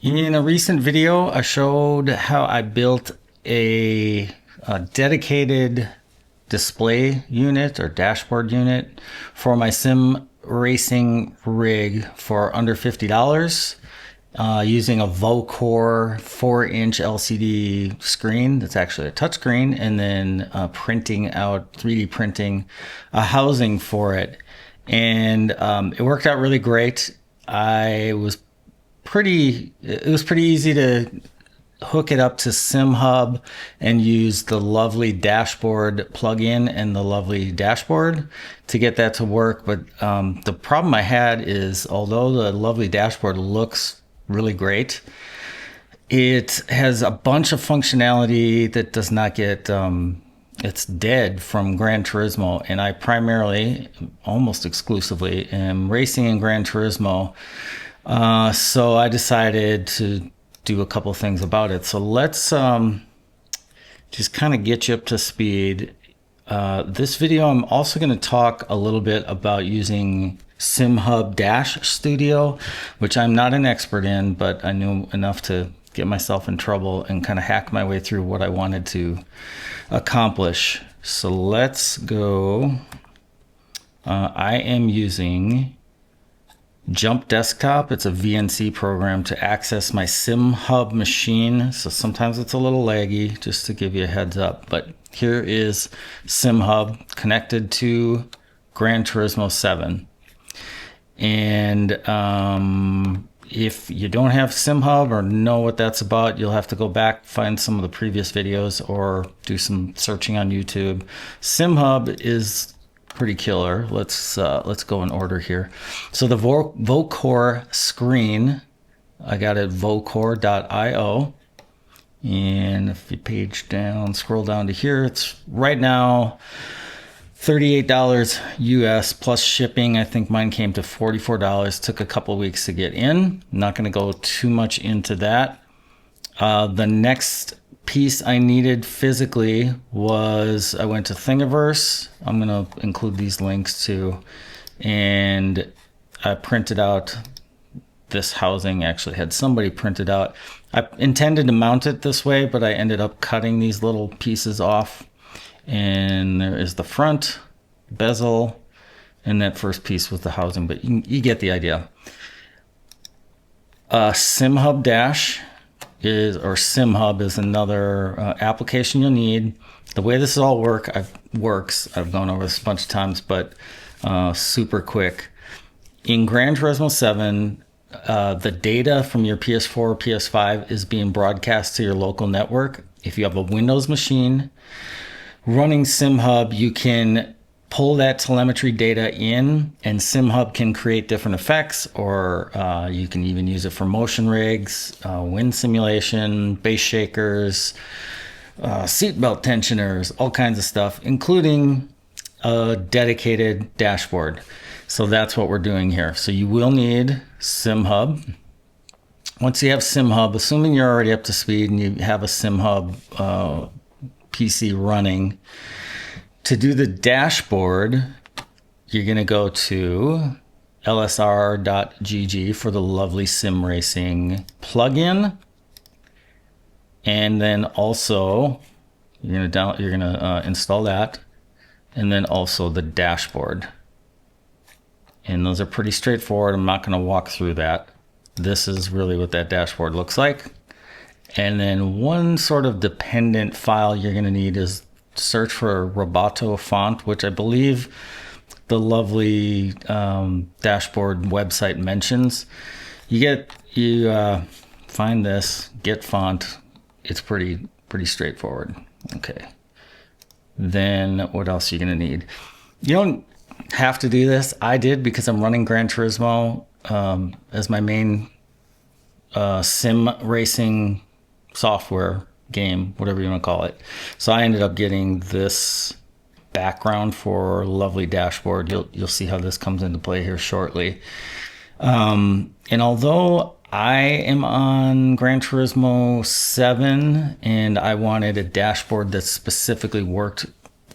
In a recent video, I showed how I built a dedicated display unit or dashboard unit for my sim racing rig for under $50 using a Vocore 4-inch LCD screen that's actually a touchscreen, and then printing out 3D printing a housing for it. And it worked out really great. It was pretty easy to hook it up to Simhub and use the lovely dashboard plugin and the lovely dashboard to get that to work. But the problem I had is, although the lovely dashboard looks really great, it has a bunch of functionality that does not get it's dead from Gran Turismo, and I primarily, almost exclusively, am racing in Gran Turismo. So I decided to do a couple things about it. So let's just kind of get you up to speed. This video, I'm also going to talk a little bit about using Simhub Dash Studio, which I'm not an expert in, but I knew enough to get myself in trouble and kind of hack my way through what I wanted to accomplish. So let's go. I am using Jump Desktop. It's a VNC program to access my Simhub machine. So sometimes it's a little laggy, just to give you a heads up. But here is Simhub connected to Gran Turismo 7. And if you don't have Simhub or know what that's about, you'll have to go back, find some of the previous videos, or do some searching on YouTube. Simhub is pretty killer. Let's go in order here. So the Vocore screen, I got it at vocore.io, and if you page down, scroll down to here, it's right now $38 US plus shipping. I think mine came to $44. Took a couple weeks to get in. I'm not going to go too much into that. The next piece I needed physically was, I went to Thingiverse. I'm going to include these links too. And I printed out this housing. Actually had somebody print it out. I intended to mount it this way, but I ended up cutting these little pieces off. And there is the front bezel, and that first piece was the housing, but you get the idea. Simhub Dash Simhub is another application you'll need. The way this all works, I've gone over this a bunch of times, but super quick. In Gran Turismo 7, the data from your PS4 or PS5 is being broadcast to your local network. If you have a Windows machine running Simhub, you can pull that telemetry data in, and Simhub can create different effects, or you can even use it for motion rigs, wind simulation, base shakers, seatbelt tensioners, all kinds of stuff, including a dedicated dashboard. So that's what we're doing here. So you will need Simhub. Once you have Simhub, assuming you're already up to speed and you have a Simhub PC running, to do the dashboard, you're going to go to lsr.gg for the lovely sim racing plugin, and then also you're going to install that, and then also the dashboard. And those are pretty straightforward. I'm not going to walk through that. This is really what that dashboard looks like. And then one sort of dependent file you're going to need is search for Roboto font, which I believe the lovely dashboard website mentions. You find this, get font. It's pretty straightforward. Okay. Then what else are you going to need? You don't have to do this. I did, because I'm running Gran Turismo as my main sim racing software game, whatever you want to call it. So I ended up getting this background for lovely dashboard. You'll see how this comes into play here shortly. And although I am on Gran Turismo 7 and I wanted a dashboard that specifically worked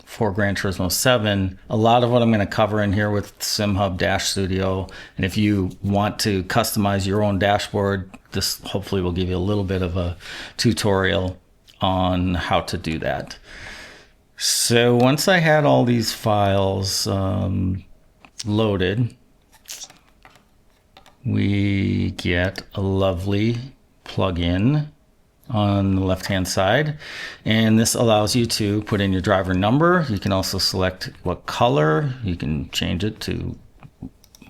for Gran Turismo 7, a lot of what I'm going to cover in here with Simhub Dash Studio. And if you want to customize your own dashboard, this hopefully will give you a little bit of a tutorial on how to do that. So once I had all these files loaded, we get a lovely plugin on the left hand side, and this allows you to put in your driver number. You can also select what color. You can change it to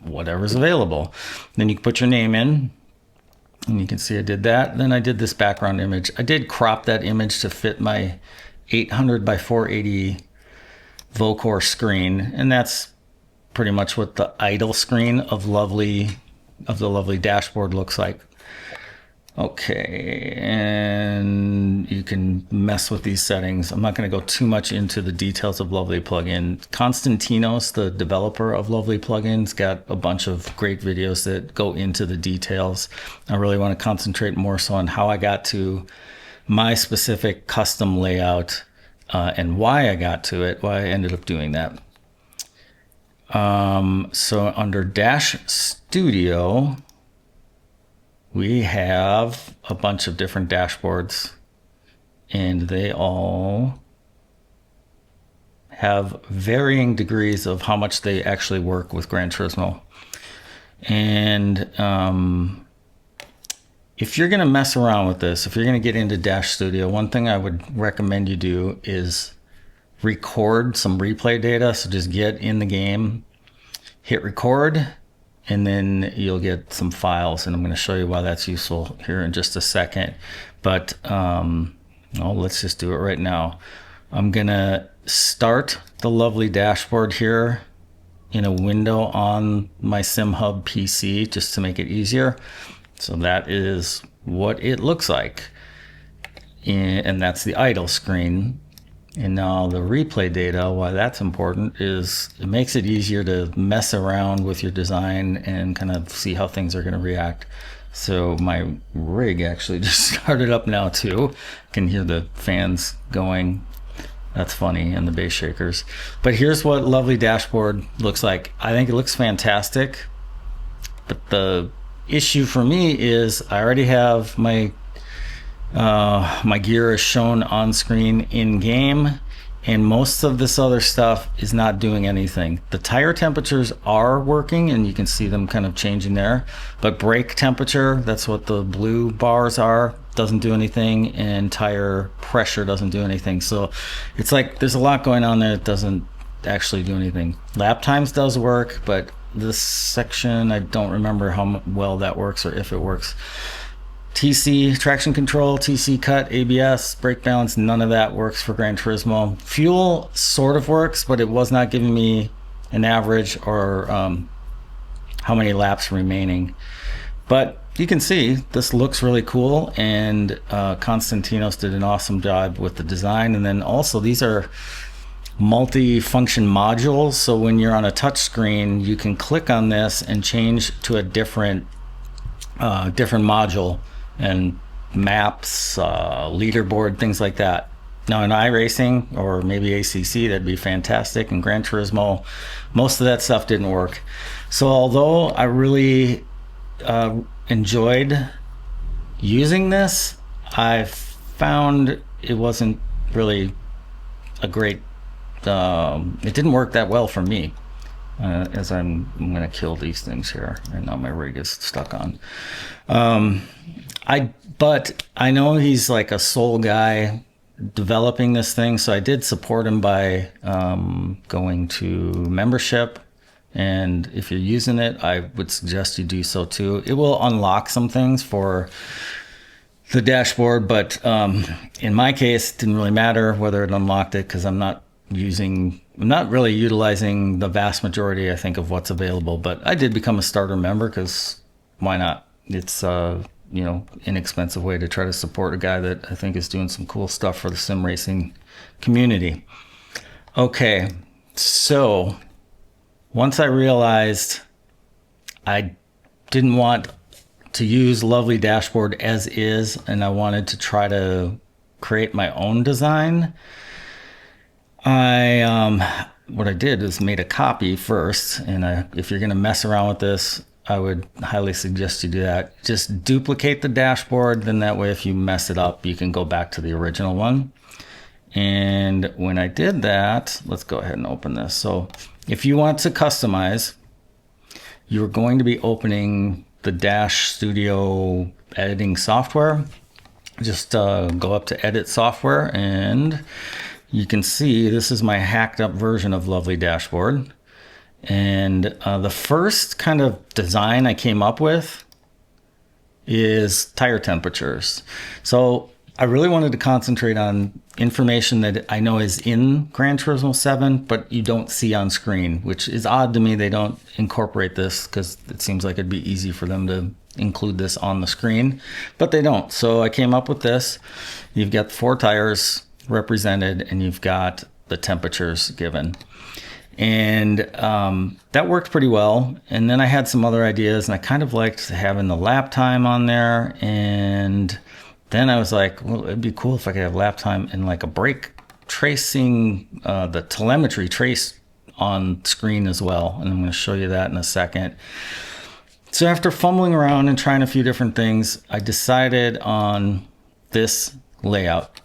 whatever's available. Then you can put your name in, and you can see I did that. Then I did this background image. I did crop that image to fit my 800 by 480 Vocore screen, and that's pretty much what the idle screen of the lovely dashboard looks like. Okay, and you can mess with these settings. I'm not going to go too much into the details of Lovely Plugin. Konstantinos, the developer of Lovely Plugins, got a bunch of great videos that go into the details. I really want to concentrate more so on how I got to my specific custom layout and why I got to it, why I ended up doing that. So under Dash Studio, we have a bunch of different dashboards, and they all have varying degrees of how much they actually work with Gran Turismo. And if you're going to mess around with this, if you're going to get into Dash Studio, one thing I would recommend you do is record some replay data. So just get in the game, hit record, and then you'll get some files, and I'm going to show you why that's useful here in just a second. But let's just do it right now. I'm going to start the lovely dashboard here in a window on my Simhub PC just to make it easier. So that is what it looks like, and that's the idle screen. And now the replay data, why that's important is it makes it easier to mess around with your design and kind of see how things are going to react. So my rig actually just started up now too. I can hear the fans going. That's funny, and the bass shakers. But here's what lovely dashboard looks like. I think it looks fantastic. But the issue for me is I already have my gear is shown on screen in game, and most of this other stuff is not doing anything. The tire temperatures are working, and you can see them kind of changing there, but brake temperature, that's what the blue bars are, doesn't do anything, and tire pressure doesn't do anything. So it's like there's a lot going on there that doesn't actually do anything. Lap times does work, but this section I don't remember how well that works or if it works. TC, traction control, TC cut, ABS, brake balance, none of that works for Gran Turismo. Fuel sort of works, but it was not giving me an average or how many laps remaining. But you can see this looks really cool, and Konstantinos did an awesome job with the design. And then also these are multi-function modules, so when you're on a touch screen you can click on this and change to a different module, and maps, leaderboard, things like that. Now in iRacing or maybe ACC, that'd be fantastic. In Gran Turismo, most of that stuff didn't work. So although I really enjoyed using this, I found it wasn't really a great, it didn't work that well for me. As I'm gonna kill these things here, and now my rig is stuck on. But I know he's like a sole guy developing this thing, so I did support him by going to membership. And if you're using it, I would suggest you do so too. It will unlock some things for the dashboard, but in my case, it didn't really matter whether it unlocked it, because I'm not really utilizing the vast majority, I think, of what's available. But I did become a starter member, because why not? It's inexpensive way to try to support a guy that I think is doing some cool stuff for the sim racing community. Okay, so once I realized I didn't want to use Lovely Dashboard as is, and I wanted to try to create my own design, what I did is made a copy first. And if you're going to mess around with this, I would highly suggest you do that. Just duplicate the dashboard, then that way if you mess it up, you can go back to the original one. And when I did that, let's go ahead and open this. So if you want to customize, you're going to be opening the Dash Studio editing software. Just go up to edit software, and you can see this is my hacked up version of Lovely Dashboard. And the first kind of design I came up with is tire temperatures. So I really wanted to concentrate on information that I know is in Gran Turismo 7, but you don't see on screen, which is odd to me. They don't incorporate this because it seems like it'd be easy for them to include this on the screen, but they don't. So I came up with this. You've got 4 tires represented, and you've got the temperatures given. And that worked pretty well. And then I had some other ideas, and I kind of liked having the lap time on there. And then I was like, well, it'd be cool if I could have lap time and like a brake tracing, the telemetry trace on screen as well. And I'm going to show you that in a second. So after fumbling around and trying a few different things, I decided on this layout.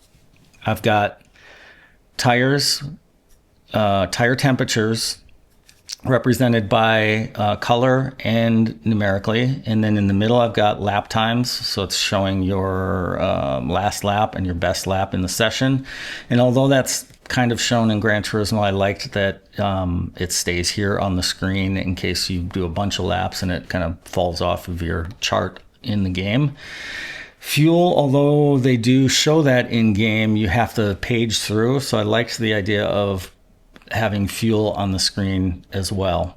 I've got tires, tire temperatures represented by color and numerically. And then in the middle, I've got lap times. So it's showing your last lap and your best lap in the session. And although that's kind of shown in Gran Turismo, I liked that it stays here on the screen in case you do a bunch of laps and it kind of falls off of your chart in the game. Fuel, although they do show that in game, you have to page through. So I liked the idea of having fuel on the screen as well.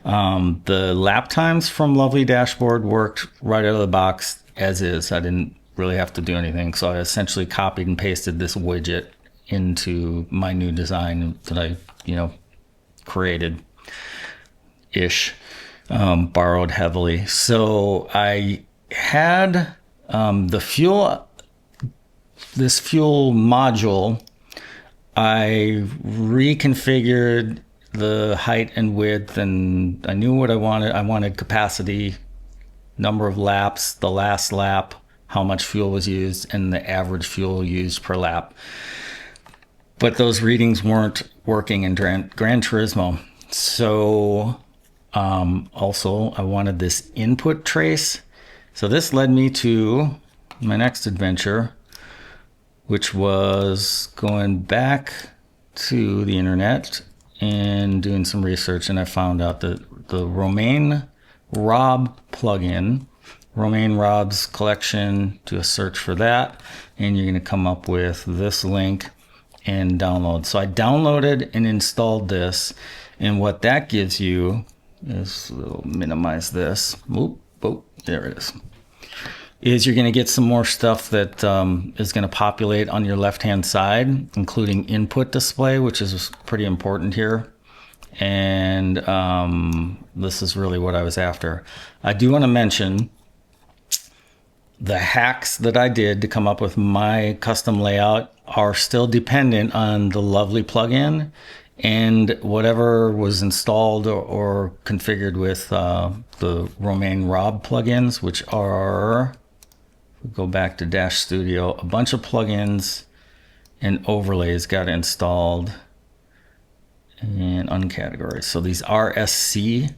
The lap times from Lovely Dashboard worked right out of the box as is. I didn't really have to do anything. So I essentially copied and pasted this widget into my new design that I, created ish, borrowed heavily. So I had this fuel module. I reconfigured the height and width, and I knew what I wanted. I wanted capacity, number of laps, the last lap, how much fuel was used, and the average fuel used per lap. But those readings weren't working in Gran Turismo. So also I wanted this input trace. So this led me to my next adventure, which was going back to the internet and doing some research. And I found out that the Romain Rob plugin, Romain Rob's collection, do a search for that, and you're going to come up with this link and download. So I downloaded and installed this, and what that gives you is, we'll minimize this. Oop, there it is you're going to get some more stuff that is going to populate on your left-hand side, including input display, which is pretty important here. And this is really what I was after. I do want to mention the hacks that I did to come up with my custom layout are still dependent on the Lovely plugin and whatever was installed or configured with the Romain Rob plugins, which are, go back to Dash Studio, a bunch of plugins and overlays got installed and uncategorized. So these RSC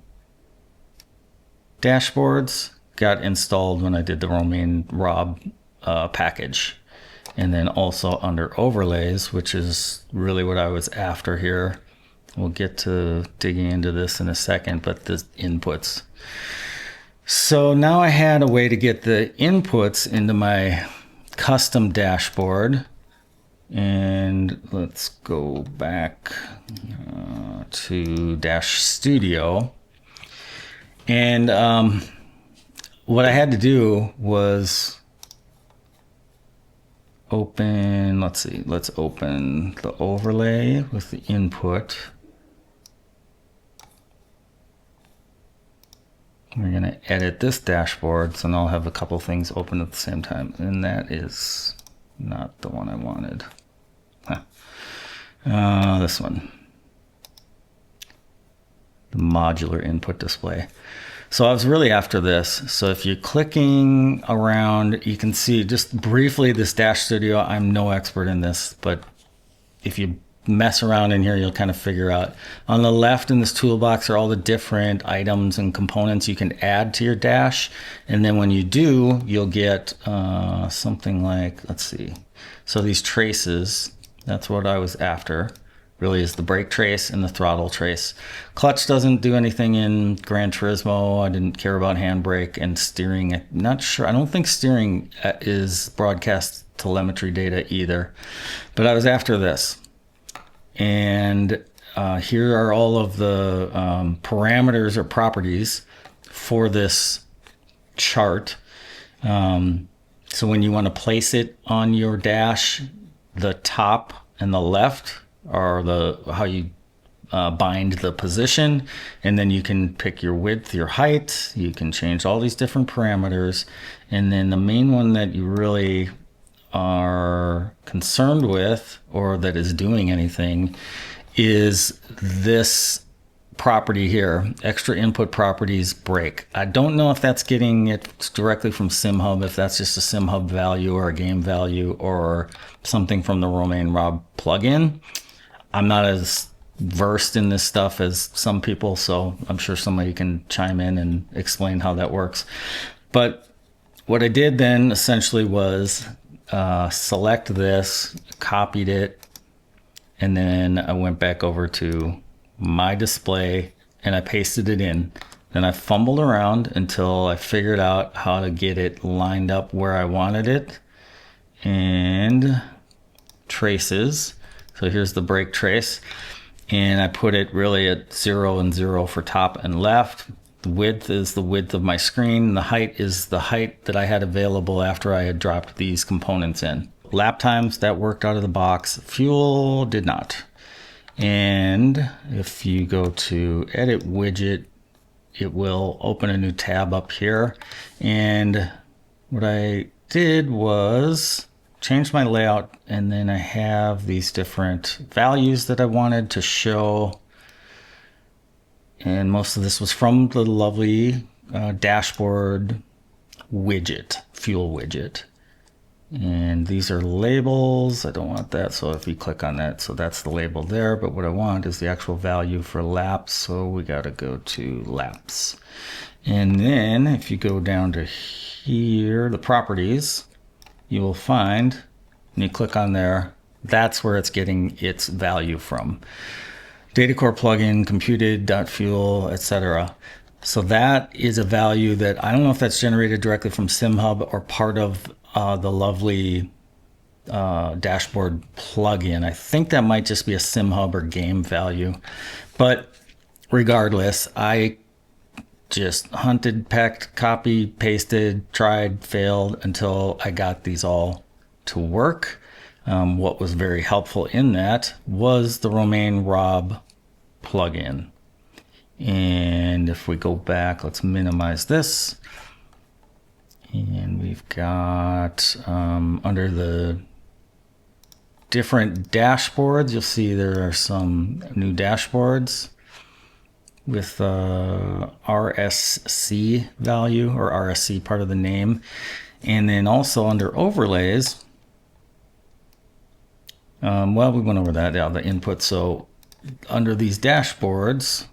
dashboards got installed when I did the Romain Rob package. And then also under overlays, which is really what I was after here. We'll get to digging into this in a second, but the inputs. So now I had a way to get the inputs into my custom dashboard. And let's go back to Dash Studio. And what I had to do was open, let's open the overlay with the input. We're going to edit this dashboard, so now I'll have a couple things open at the same time, and that is not the one I wanted. This one, the modular input display. So I was really after this. So if you're clicking around, you can see just briefly this Dash Studio. I'm no expert in this, but if you mess around in here, you'll kind of figure out. On the left in this toolbox are all the different items and components you can add to your dash. And then when you do, you'll get something like, let's see. So these traces, that's what I was after. Really is the brake trace and the throttle trace. Clutch doesn't do anything in Gran Turismo. I didn't care about handbrake and steering. I'm not sure. I don't think steering is broadcast telemetry data either. But I was after this. And here are all of the parameters or properties for this chart. So when you want to place it on your dash, the top and the left are how you bind the position, and then you can pick your width, your height, you can change all these different parameters. And then the main one that you really are concerned with, or that is doing anything, is this property here, extra input properties brake. I don't know if that's getting it directly from Simhub, if that's just a Simhub value or a game value or something from the Romain Rob plugin. I'm not as versed in this stuff as some people, so I'm sure somebody can chime in and explain how that works. But what I did then essentially was select this, copied it, and then I went back over to my display and I pasted it in. Then I fumbled around until I figured out how to get it lined up where I wanted it. And traces. So here's the brake trace. And I put it really at 0 and 0 for top and left. The width is the width of my screen. The height is the height that I had available after I had dropped these components in. Lap times, that worked out of the box. Fuel did not. And if you go to edit widget, it will open a new tab up here. And what I did was change my layout, and then I have these different values that I wanted to show. And most of this was from the lovely dashboard widget, fuel widget. And these are labels. I don't want that, so if you click on that, so that's the label there. But what I want is the actual value for laps, so we got to go to laps. And then if you go down to here, the properties, you will find, and you click on there, that's where it's getting its value from. Data core plugin, computed.fuel, etc. So that is a value that I don't know if that's generated directly from Simhub or part of the lovely dashboard plugin. I think that might just be a Simhub or game value. But regardless, I just hunted, pecked, copied, pasted, tried, failed until I got these all to work. What was very helpful in that was the Romain Rob plugin. And if we go back, let's minimize this. And we've got under the different dashboards, you'll see there are some new dashboards with RSC value, or RSC part of the name. And then also under overlays, well, we went over that, yeah, the input. So under these dashboards,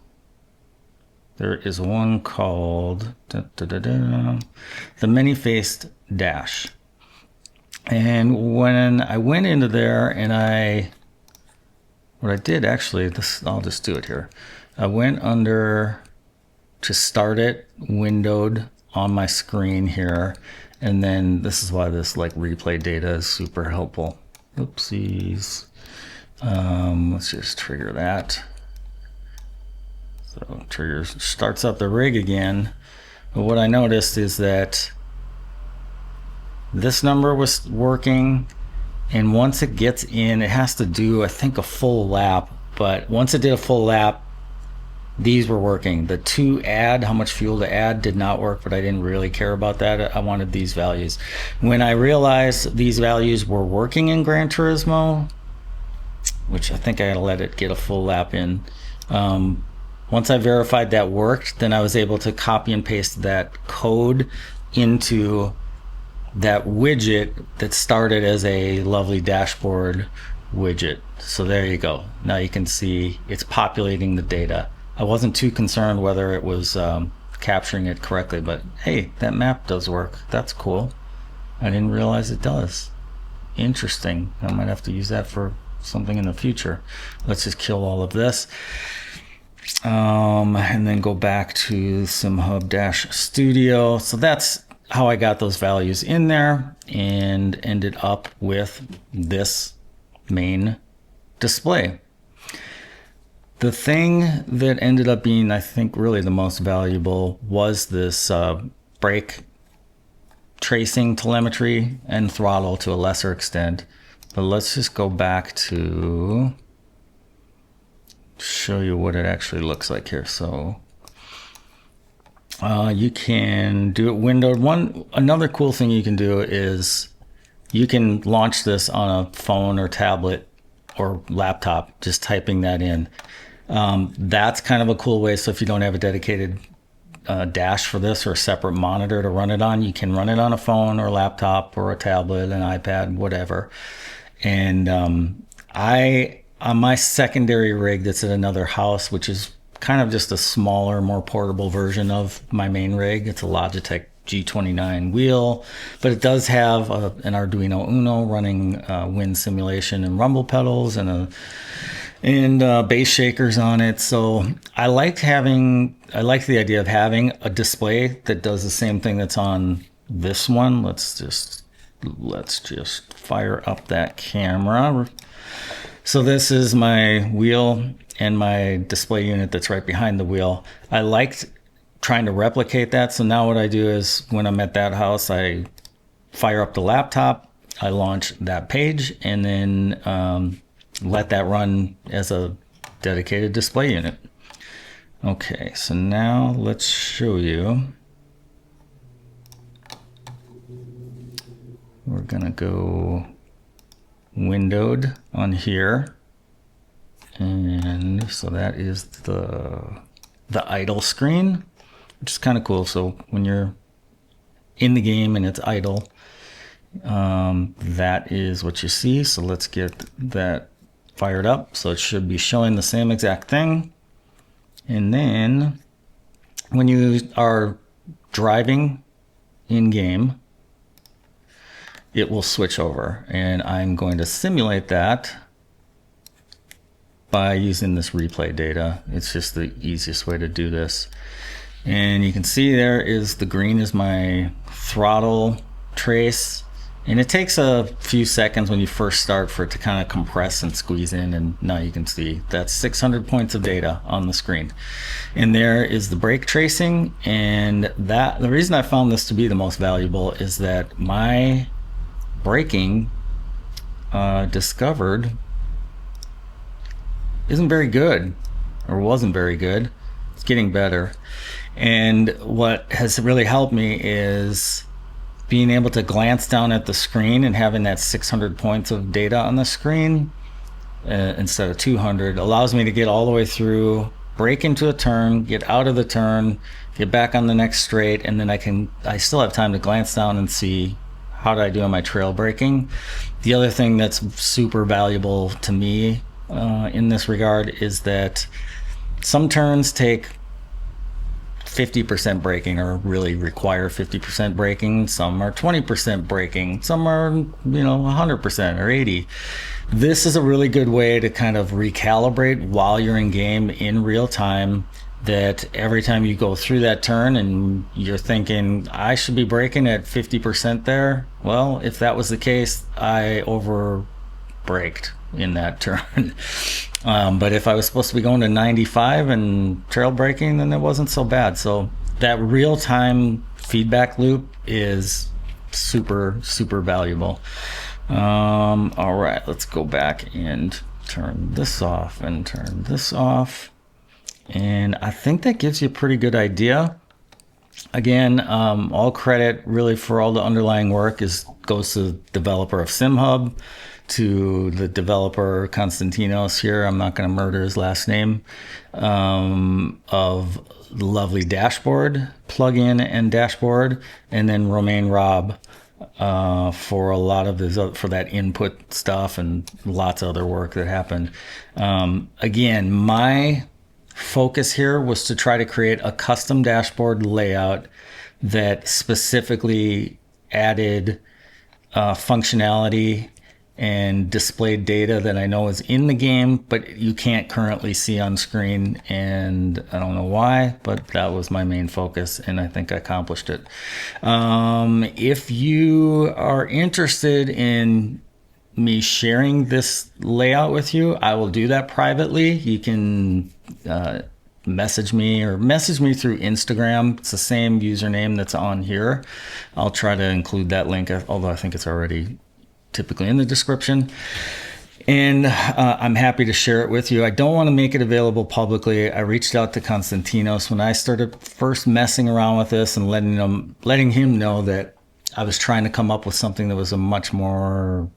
there is one called the many-faced dash. And when I went into there and what I did actually, I'll just do it here. I went under to start it, windowed on my screen here. And then this is why this like replay data is super helpful. Oopsies. Let's just trigger that. So triggers, starts up the rig again. But what I noticed is that this number was working, and once it gets in, it has to do, I think, a full lap. But once it did a full lap, these were working. The to add, how much fuel to add, did not work, but I didn't really care about that. I wanted these values. When I realized these values were working in Gran Turismo, which I think I had to let it get a full lap in, Once I verified that worked, then I was able to copy and paste that code into that widget that started as a lovely dashboard widget. So there you go. Now you can see it's populating the data. I wasn't too concerned whether it was capturing it correctly, but hey, that map does work. That's cool. I didn't realize it does. Interesting. I might have to use that for something in the future. Let's just kill all of this. And then go back to Simhub-Studio. So that's how I got those values in there and ended up with this main display. The thing that ended up being, I think, really the most valuable was this brake tracing telemetry and throttle to a lesser extent. But let's just go back to show you what it actually looks like here. So you can do it windowed. Another cool thing you can do is you can launch this on a phone or tablet or laptop, just typing that in. That's kind of a cool way. So if you don't have a dedicated dash for this or a separate monitor to run it on, you can run it on a phone or a laptop or a tablet, an iPad, whatever. And on my secondary rig that's at another house, which is kind of just a smaller, more portable version of my main rig. It's a Logitech G29 wheel, but it does have an Arduino Uno running wind simulation and rumble pedals and bass shakers on it. So I like the idea of having a display that does the same thing that's on this one. Let's just fire up that camera. So this is my wheel and my display unit that's right behind the wheel. I liked trying to replicate that. So now what I do is when I'm at that house, I fire up the laptop, I launch that page, and then let that run as a dedicated display unit. Okay, so now let's show you. We're gonna go windowed on here, and so that is the idle screen, which is kind of cool. So when you're in the game and it's idle, that is what you see. So let's get that fired up. So it should be showing the same exact thing. And then when you are driving in game, it will switch over, and I'm going to simulate that by using this replay data. It's just the easiest way to do this. And you can see there is the green is my throttle trace, and it takes a few seconds when you first start for it to kind of compress and squeeze in, and now you can see that's 600 points of data on the screen. And there is the brake tracing, and the reason I found this to be the most valuable is that my braking discovered isn't very good, or wasn't very good. It's getting better. And what has really helped me is being able to glance down at the screen and having that 600 points of data on the screen instead of 200 allows me to get all the way through, brake into a turn, get out of the turn, get back on the next straight, and then I still have time to glance down and see how did I do on my trail braking. The other thing that's super valuable to me in this regard is that some turns take 50% braking or really require 50% braking. Some are 20% braking. Some are 100% or 80. This is a really good way to kind of recalibrate while you're in game in real time, that every time you go through that turn and you're thinking I should be braking at 50% there, well, if that was the case, I over braked in that turn. But if I was supposed to be going to 95 and trail braking, then it wasn't so bad. So that real-time feedback loop is super, super valuable. All right, let's go back and turn this off and turn this off. And I think that gives you a pretty good idea. Again, all credit really for all the underlying work is goes to the developer of Simhub, to the developer Konstantinos here, I'm not going to murder his last name, of lovely dashboard, plugin and dashboard, and then Romain Rob for a lot of this, for that input stuff and lots of other work that happened. Again, my focus here was to try to create a custom dashboard layout that specifically added functionality and displayed data that I know is in the game, but you can't currently see on screen. And I don't know why, but that was my main focus, and I think I accomplished it. If you are interested in me sharing this layout with you, I will do that privately. You can message me through Instagram. It's the same username that's on here. I'll try to include that link, although I think it's already typically in the description. And I'm happy to share it with you. I don't want to make it available publicly. I reached out to Konstantinos when I started first messing around with this and letting him know that I was trying to come up with something that was a much more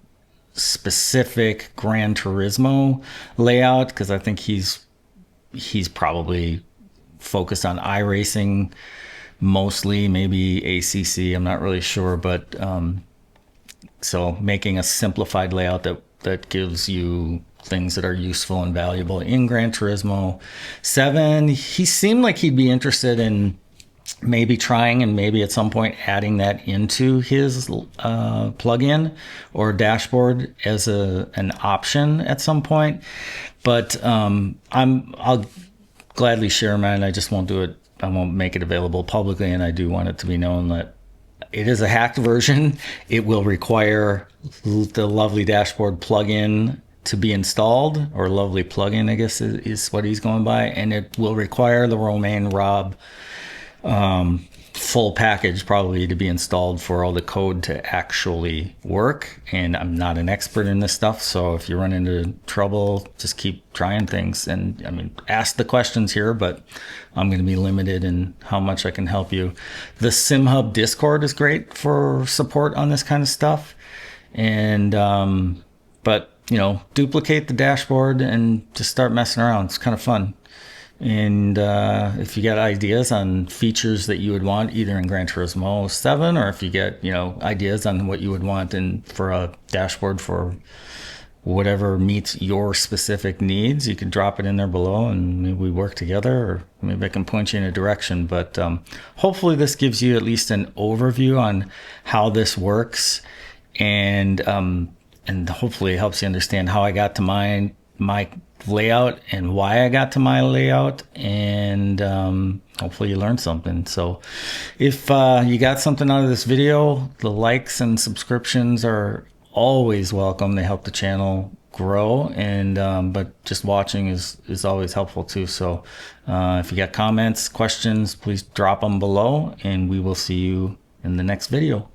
specific Gran Turismo layout, because I think he's probably focused on iRacing mostly, maybe ACC, I'm not really sure, but so making a simplified layout that gives you things that are useful and valuable in Gran Turismo 7. He seemed like he'd be interested in maybe trying and maybe at some point adding that into his plugin or dashboard as an option at some point. But I'll gladly share mine. I just won't do it. I won't make it available publicly, and I do want it to be known that it is a hacked version. It will require the lovely dashboard plugin to be installed, or lovely plugin, I guess is what he's going by. And it will require the Romain Rob full package probably to be installed for all the code to actually work. And I'm not an expert in this stuff, so if you run into trouble, just keep trying things. And I mean, ask the questions here, but I'm going to be limited in how much I can help you. The Simhub Discord is great for support on this kind of stuff. And but duplicate the dashboard and just start messing around. It's kind of fun. And if you got ideas on features that you would want either in Gran Turismo 7, or if you get ideas on what you would want for a dashboard for whatever meets your specific needs, you can drop it in there below and maybe we work together, or maybe I can point you in a direction. But hopefully this gives you at least an overview on how this works, and hopefully it helps you understand how I got to my layout and why I got to my layout, and hopefully you learned something. So if you got something out of this video, the likes and subscriptions are always welcome. They help the channel grow, and but just watching is always helpful too. So if you got comments, questions, please drop them below, and we will see you in the next video.